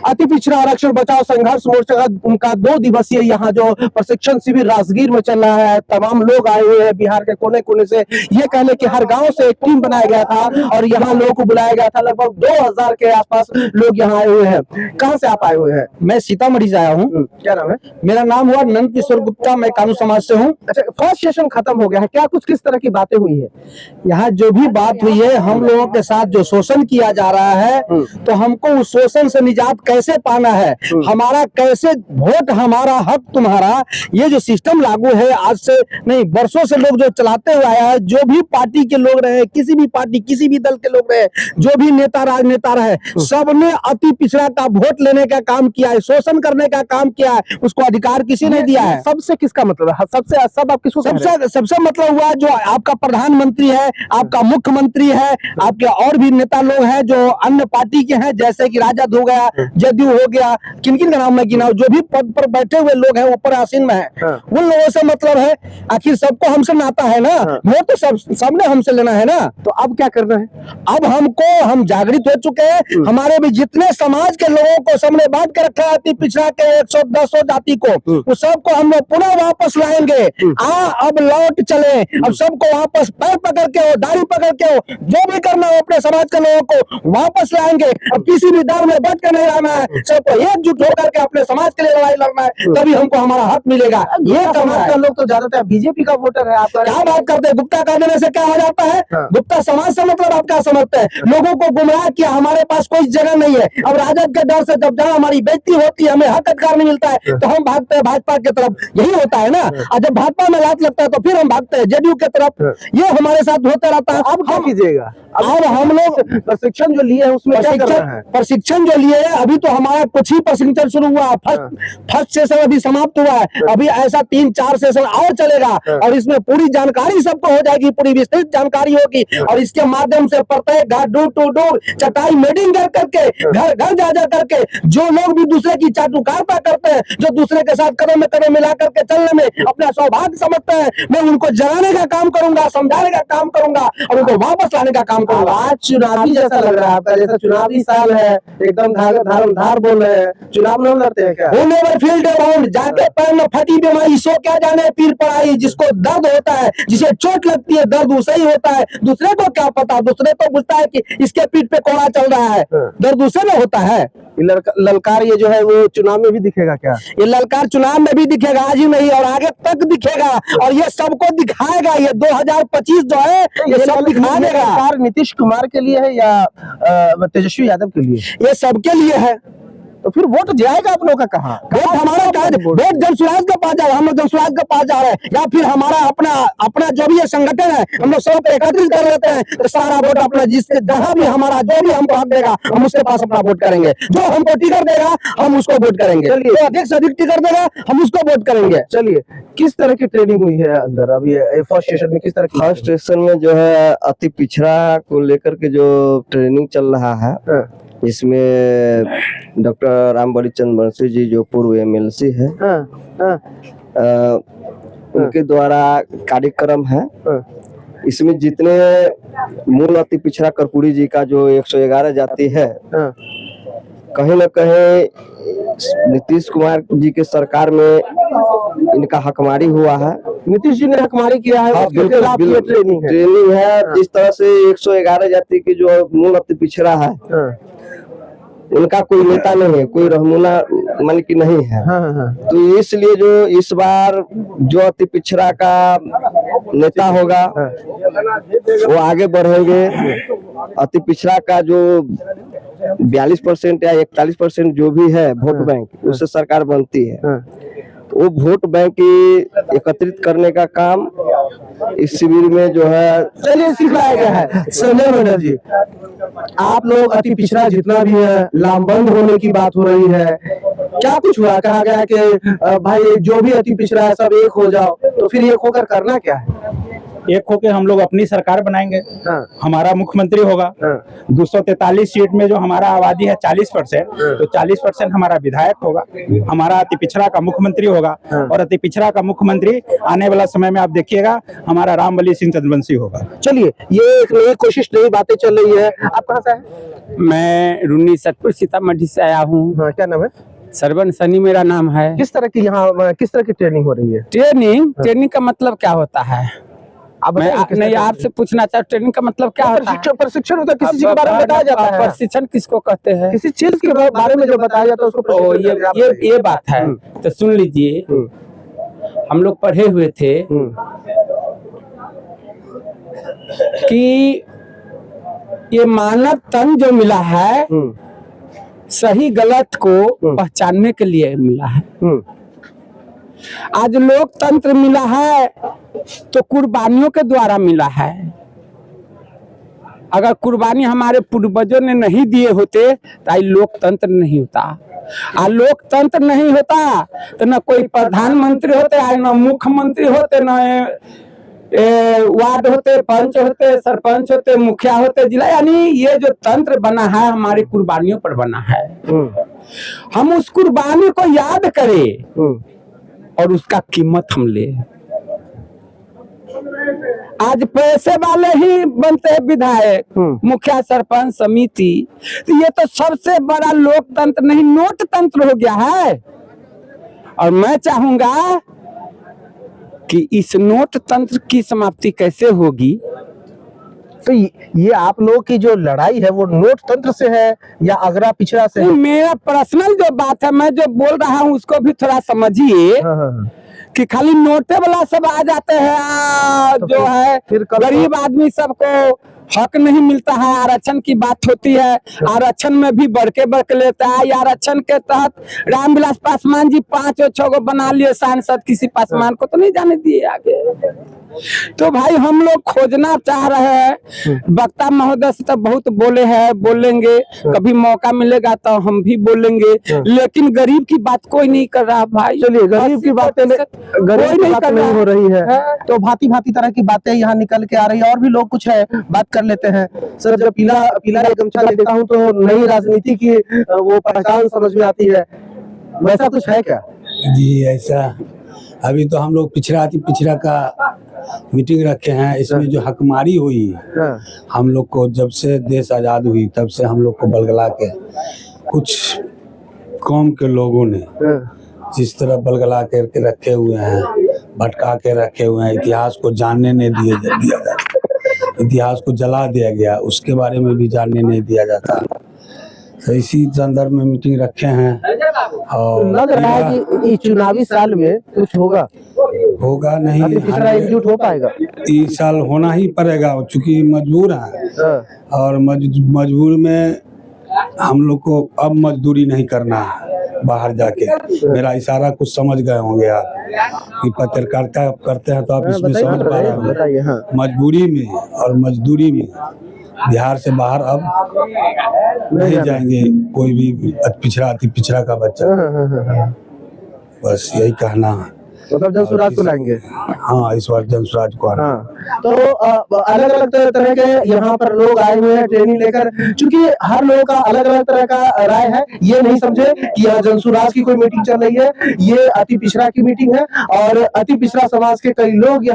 अति पिछड़ा आरक्षण बचाओ संघर्ष मोर्चा का 2 दिवसीय यहाँ जो प्रशिक्षण शिविर राजगीर में चल रहा है। तमाम लोग आए हुए हैं बिहार के कोने कोने से। ये कहने कि हर गांव से एक टीम बनाया गया था और यहाँ लोगों को बुलाया गया था। लगभग 2000 के आसपास लोग यहाँ आए हुए हैं। कहाँ से आप आए हुए हैं? मैं सीतामढ़ी से आया हूँ। क्या नाम है? मेरा नाम हुआ नंद किशोर गुप्ता, मैं कानू समाज से हूँ। अच्छा, फर्स्ट सेशन खत्म हो गया है, क्या कुछ किस तरह की बातें हुई है? यहाँ जो भी बात हुई है, हम लोगों के साथ जो शोषण किया जा रहा है, तो हमको उस शोषण से निजात कैसे पाना है, हमारा कैसे वोट हमारा हक तुम्हारा, ये जो सिस्टम लागू है आज से नहीं वर्षों से लोग जो चलाते हुए आया है, जो भी पार्टी के लोग रहे, किसी भी पार्टी किसी भी दल के लोग रहे, जो भी नेता राजनेता रहे, सबने अति पिछड़ा का वोट लेने का काम किया है, शोषण करने का काम किया है। उसको अधिकार किसी ने दिया है। सबसे किसका मतलब है? सबसे सब आप किसको? सबसे मतलब हुआ जो आपका प्रधानमंत्री है, आपका मुख्यमंत्री है, आपके और भी नेता लोग हैं जो अन्य पार्टी के हैं, जैसे कि राजद हो गया, जदयू हो गया, किन किन का नाम मैं गिनाऊं, जो भी पद पर बैठे हुए लोग हैं, ऊपर आसीन में है, उन लोगों से मतलब है। आखिर सबको हमसे नाता है ना, वोट तो सबने हमसे लेना है ना। तो अब क्या करना है? अब हम जागृत हो चुके हैं। हमारे भी जितने समाज के लोगों को सबने बांट के रखा है, अति पिछड़ा के 110 जाति को, उस सबको हम लोग पुनः वापस लाएंगे। अब लौट चले, अब सबको वापस पैर पकड़ के हो, दाढ़ी पकड़ के हो, जो भी करना हो अपने समाज के लोगों को वापस लाएंगे। अब किसी भी दल में बच कर नहीं रहना है, सबको एकजुट होकर के अपने समाज के लिए लड़ाई लड़ना है, तभी हमको हमारा हक मिलेगा। ये समाज का लोग तो ज्यादातर बीजेपी का वोटर है। आप क्या बात करते हैं? गुप्ता कर देने से क्या हो जाता है? गुप्ता समाज से मतलब आप क्या समझते हैं? लोगों को गुमराह किया, हमारे पास कोई जगह नहीं है। अब राजद के डर से जब जहाँ हमारी बेइज्जती होती है, हमें हक अधिकार नहीं मिलता है, तो हम भागते हैं भाजपा की तरफ। यही होता है ना। और जब भाजपा में लात लगता है तो फिर हम भागते हैं जेडीयू की तरफ। ये हमारे साथ होता रहता है। अब क्या कीजिएगा? अब हम लोग प्रशिक्षण जो लिए हैं उसमें क्या कर रहे हैं? प्रशिक्षण जो लिए हैं, अभी तो हमारा कुछ ही प्रशिक्षण शुरू हुआ है। फर्स्ट सेशन अभी समाप्त हुआ है। अभी ऐसा 3-4 सेशन और चलेगा और इसमें पूरी जानकारी सबको हो जाएगी, पूरी विस्तृत जानकारी होगी। और इसके माध्यम से प्रत्येक घर डोर टू डोर चटाई मीटिंग कर करके, घर घर जा करके, जो लोग भी दूसरे की चाटुकारिता करते हैं, जो दूसरे के साथ कदम में कदम मिला करके चलने में अपना सौभाग्य समझते हैं, मैं उनको जगाने का काम करूंगा, समझाने का काम करूंगा और उनको वापस लाने का काम। आज चुनावी जैसा लग रहा है आपका, जैसा चुनावी साल है, एकदम धार बोल रहे हैं। चुनाव नहीं लड़ते हैं क्या? फील्ड अराउंड जाके पैर में फटी बीमारी, सो क्या जाने पीर पड़ाई। जिसको दर्द होता है, जिसे चोट लगती है, दर्द उसे ही होता है। दूसरे को क्या पता? दूसरे तो पूछता है कि इसके पीठ पे कोड़ा चल रहा है, दर्द उसे में होता है। ललकार ये जो है वो चुनाव में भी दिखेगा क्या? ये ललकार चुनाव में भी दिखेगा, आज ही नहीं और आगे तक दिखेगा। और ये सबको दिखाएगा। ये 2025 जो है ये सब दिखा देगा। नीतीश कुमार के लिए है या तेजस्वी यादव के लिए? ये सबके लिए है। तो फिर वोट जाएगा आप लोग का कहाँ? वोट हमारा वोट जनसुराज के पास जा रहा है, हम लोग जनसुराज के पास जा रहे हैं। या फिर हमारा अपना जो भी ये संगठन है, हम लोग सबको एकत्रित कर लेते हैं, तो सारा वोट अपना जिससे जहां भी हमारा जो भी हमको हक देगा, हम उसके पास अपना वोट करेंगे। जो हमको टिकट देगा हम उसको वोट करेंगे। जो अधिक से अधिक टिकट देगा हम उसको वोट करेंगे। चलिए, किस तरह की ट्रेनिंग हुई है अंदर? अभी फर्स्ट सेशन में किस तरह की? फर्स्ट सेशन में जो है अति पिछड़ा को लेकर के जो ट्रेनिंग चल रहा है, इसमें डॉक्टर रामबली चंद्र बंसी जी जो पूर्व एमएलसी है, उनके द्वारा कार्यक्रम है। इसमें जितने मूल अति पिछड़ा कर्पूरी जी का जो 111 जाति है, कहीं न कहीं नीतीश कुमार जी के सरकार में इनका हकमारी हुआ है। नीतीश जी ने हकमारी किया है। ट्रेनिंग है। जिस तरह से 111 जाति की जो मूल अति पिछड़ा है, उनका कोई नेता नहीं है, कोई रहनुमा मन की नहीं है। तो इसलिए जो इस बार जो अति पिछड़ा का नेता होगा वो आगे बढ़ेंगे। अति पिछड़ा का जो 42% या 41% जो भी है वोट बैंक, उससे सरकार बनती है। वो वोट बैंक की एकत्रित करने का काम इस शिविर में जो है चलिए सिखाया गया है। संजय मंडल जी, आप लोग अति पिछड़ा जितना भी है, लामबंद होने की बात हो रही है, क्या कुछ हुआ? कहा गया है कि भाई जो भी अति पिछड़ा है सब एक हो जाओ, तो फिर एक होकर करना क्या है? एक होके हम लोग अपनी सरकार बनाएंगे, हाँ। हमारा मुख्यमंत्री होगा। 243 सीट में जो हमारा आबादी है 40%, तो 40% हमारा विधायक होगा, हमारा अति पिछड़ा का मुख्यमंत्री होगा। और अति पिछड़ा का मुख्यमंत्री आने वाला समय में आप देखिएगा हमारा रामबली सिंह चंद्रवंशी होगा। चलिए, ये एक नई कोशिश, नई बातें चल रही है। आप कहाँ से हैं? मैं रुन्नी सतपुर सीतामढ़ी से आया हूँ। हाँ, क्या नाम है? सरवन सनी मेरा नाम है। किस तरह की यहाँ किस तरह की ट्रेनिंग हो रही है? ट्रेनिंग का मतलब क्या होता है? आप मैं बताइए, किस नहीं तरह की? आपसे पूछना चाहता, ट्रेनिंग का मतलब क्या होता है? प्रशिक्षण होता है, किसी चीज के बारे में बताया जाता है। प्रशिक्षण किसको कहते हैं? किसी चीज के बारे में जो बताया जाता है उसको ओ, प्रशिक्षण ये बात है। तो सुन लीजिए, हम लोग पढ़े हुए थे कि ये मानव तन जो मिला है सही गलत को पहचानने के लिए मिला है। आज लोकतंत्र मिला है तो कुर्बानियों के द्वारा मिला है। अगर कुर्बानी हमारे पूर्वजों ने नहीं दिए होते तो लोकतंत्र नहीं होता। आ लोकतंत्र नहीं होता तो न कोई प्रधानमंत्री होते, न मुख्यमंत्री होते, न वार्ड होते, पंच होते, सरपंच होते, मुखिया होते, जिला। यानी ये जो तंत्र बना है हमारी कुर्बानियों पर बना है। हम उस कुर्बानी को याद करें और उसका कीमत हम ले। आज पैसे वाले ही बनते हैं विधायक, मुखिया, सरपंच, समिति। तो ये तो सबसे बड़ा लोकतंत्र नहीं, नोट तंत्र हो गया है। और मैं चाहूंगा कि इस नोट तंत्र की समाप्ति कैसे होगी। तो ये आप लोगों की जो लड़ाई है वो नोट तंत्र से है या अगरा पिछड़ा से है? मेरा पर्सनल जो बात है, मैं जो बोल रहा हूँ उसको भी थोड़ा समझिए। कि खाली नोटे वाला सब आ जाते हैं, तो जो है गरीब आदमी सबको हक नहीं मिलता है। आरक्षण की बात होती है, आरक्षण में भी बढ़ के लेता है। आरक्षण के तहत रामविलास पासवान जी 5-6 बना लिए सांसद, किसी पासवान को तो नहीं जाने दिए आगे। तो भाई हम लोग खोजना चाह रहे हैं। वक्ता महोदय से तो बहुत बोले हैं, बोलेंगे, कभी मौका मिलेगा तो हम भी बोलेंगे, लेकिन गरीब की बात कोई नहीं कर रहा भाई। चलिए, गरीब की बातें नहीं हो रही है तो भांति भांति तरह की बातें यहाँ निकल के आ रही है। और भी लोग कुछ है, बात कर लेते हैं। सर, जब पीला गमछा देखता हूँ तो नई राजनीति की वो पहचान समझ में आती है, वैसा कुछ है क्या? जी, ऐसा अभी तो हम लोग पिछड़ा का मीटिंग रखे हैं। इसमें जो हकमारी हुई हम लोग को, जब से देश आजाद हुई तब से हम लोग को बलगला के कुछ कौम के लोगों ने जिस तरह बलगला के रखे हुए हैं, भटका के रखे हुए हैं, इतिहास को जानने नहीं दिया जाता, इतिहास को जला दिया गया, उसके बारे में भी जानने नहीं दिया जाता। तो इसी संदर्भ में मीटिंग रखे हैं। और लग रहा है कि इस चुनावी साल में कुछ होगा नहीं, एकजुट हो पाएगा? इस साल होना ही पड़ेगा, चूंकि मजबूर है। और मजबूर में हम लोग को अब मजदूरी नहीं करना है बाहर जाके। मेरा इशारा कुछ समझ गए होंगे आप कि पत्रकारिता करते हैं तो आप इसमें समझ पा रहे होंगे। मजबूरी में और मजदूरी में बिहार से बाहर अब नहीं जाएंगे कोई भी अति पिछड़ा का बच्चा। बस यही कहना है। मतलब जनसुराज को लाएंगे? हाँ, इस बार जनसुराज को आना। तो अलग अलग तरह के यहाँ पर लोग आए हुए हैं ट्रेनिंग लेकर। चूंकि हर लोगों का अलग अलग तरह का राय है, ये नहीं समझे कि यहाँ जनसुराज की कोई मीटिंग चल रही है, ये अति पिछड़ा की मीटिंग है। और अति पिछड़ा समाज के कई लोग यहाँ